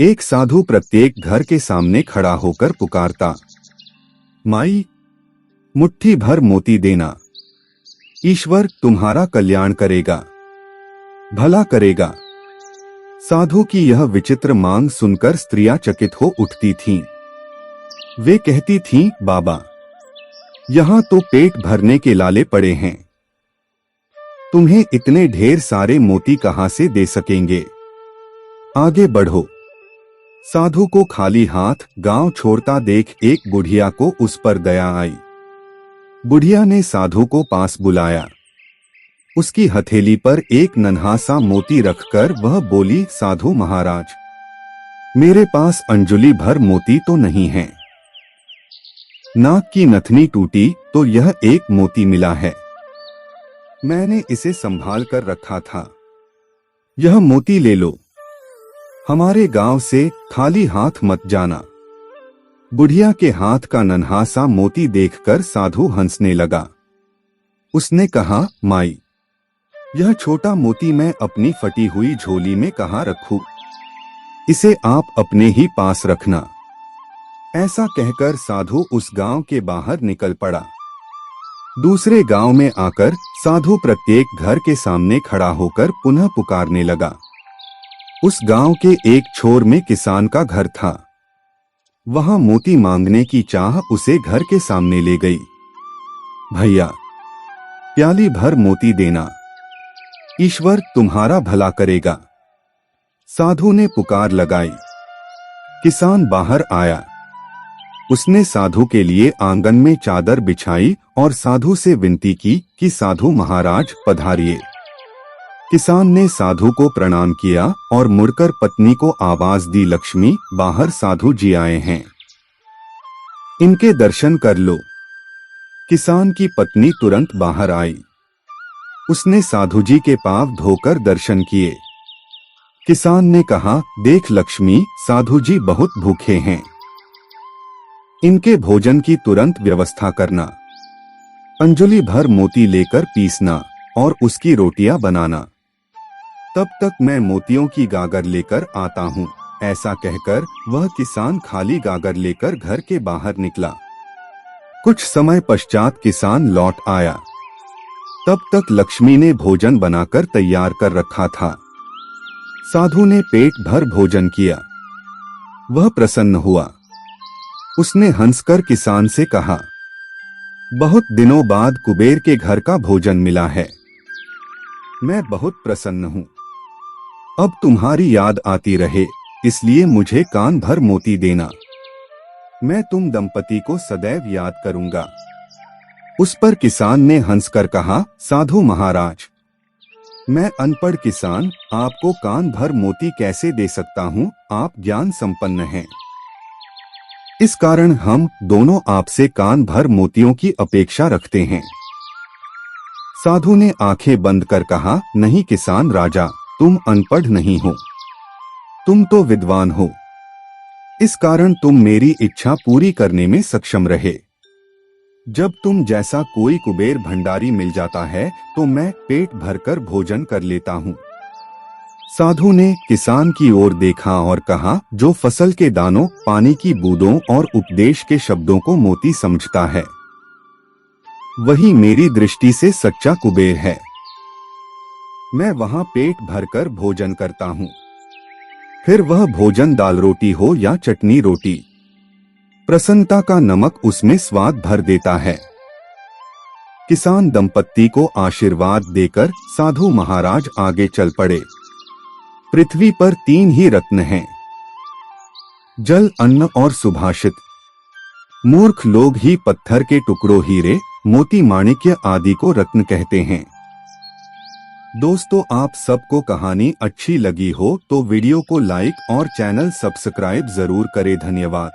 एक साधु प्रत्येक घर के सामने खड़ा होकर पुकारता, माई, मुट्ठी भर मोती देना। ईश्वर तुम्हारा कल्याण करेगा, भला करेगा। साधु की यह विचित्र मांग सुनकर स्त्रियां चकित हो उठती थीं। वे कहती थीं, बाबा, यहां तो पेट भरने के लाले पड़े हैं, तुम्हें इतने ढेर सारे मोती कहां से दे सकेंगे? आगे बढ़ो। साधु को खाली हाथ गांव छोड़ता देख एक बुढ़िया को उस पर दया आई। बुढ़िया ने साधु को पास बुलाया। उसकी हथेली पर एक नन्हा सा मोती रखकर वह बोली, साधु महाराज, मेरे पास अंजुली भर मोती तो नहीं है। नाक की नथनी टूटी तो यह एक मोती मिला है, मैंने इसे संभाल कर रखा था। यह मोती ले लो, हमारे गांव से खाली हाथ मत जाना। बुढ़िया के हाथ का नन्हा सा मोती देखकर साधु हंसने लगा। उसने कहा, माई, यह छोटा मोती मैं अपनी फटी हुई झोली में कहाँ रखूं? इसे आप अपने ही पास रखना। ऐसा कहकर साधु उस गांव के बाहर निकल पड़ा। दूसरे गांव में आकर साधु प्रत्येक घर के सामने खड़ा होकर पुनः पुकारने लगा। उस गांव के एक छोर में किसान का घर था। वहां मोती मांगने की चाह उसे घर के सामने ले गई। भैया, प्याली भर मोती देना, ईश्वर तुम्हारा भला करेगा। साधु ने पुकार लगाई। किसान बाहर आया। उसने साधु के लिए आंगन में चादर बिछाई और साधु से विनती की कि साधु महाराज पधारिए। किसान ने साधु को प्रणाम किया और मुड़कर पत्नी को आवाज दी, लक्ष्मी, बाहर साधु जी आए हैं, इनके दर्शन कर लो। किसान की पत्नी तुरंत बाहर आई। उसने साधु जी के पांव धोकर दर्शन किए। किसान ने कहा, देख लक्ष्मी, साधु जी बहुत भूखे हैं, इनके भोजन की तुरंत व्यवस्था करना। अंजुली भर मोती लेकर पीसना और उसकी रोटियां बनाना। तब तक मैं मोतियों की गागर लेकर आता हूँ। ऐसा कहकर वह किसान खाली गागर लेकर घर के बाहर निकला। कुछ समय पश्चात किसान लौट आया। तब तक लक्ष्मी ने भोजन बनाकर तैयार कर रखा था। साधु ने पेट भर भोजन किया। वह प्रसन्न हुआ। उसने हंसकर किसान से कहा, बहुत दिनों बाद कुबेर के घर का भोजन मिला है, मैं बहुत प्रसन्न हूँ। अब तुम्हारी याद आती रहे, इसलिए मुझे कान भर मोती देना। मैं तुम दंपति को सदैव याद करूंगा। उस पर किसान ने हंसकर कहा, साधु महाराज, मैं अनपढ़ किसान आपको कान भर मोती कैसे दे सकता हूँ? आप ज्ञान संपन्न हैं, इस कारण हम दोनों आपसे कान भर मोतियों की अपेक्षा रखते हैं। साधु ने आंखें बंद कर कहा, नहीं किसान राजा, तुम अनपढ़ नहीं हो, तुम तो विद्वान हो, इस कारण तुम मेरी इच्छा पूरी करने में सक्षम रहे। जब तुम जैसा कोई कुबेर भंडारी मिल जाता है तो मैं पेट भरकर भोजन कर लेता हूँ। साधु ने किसान की ओर देखा और कहा, जो फसल के दानों, पानी की बूंदों और उपदेश के शब्दों को मोती समझता है, वही मेरी दृष्टि से सच्चा कुबेर है। मैं वहां पेट भरकर भोजन करता हूँ, फिर वह भोजन दाल रोटी हो या चटनी रोटी, प्रसन्नता का नमक उसमें स्वाद भर देता है। किसान दंपत्ति को आशीर्वाद देकर साधु महाराज आगे चल पड़े। पृथ्वी पर 3 ही रत्न हैं, जल, अन्न और सुभाषित। मूर्ख लोग ही पत्थर के टुकड़ों, हीरे, मोती, माणिक्य आदि को रत्न कहते हैं। दोस्तों, आप सबको कहानी अच्छी लगी हो तो वीडियो को लाइक और चैनल सब्सक्राइब जरूर करें। धन्यवाद।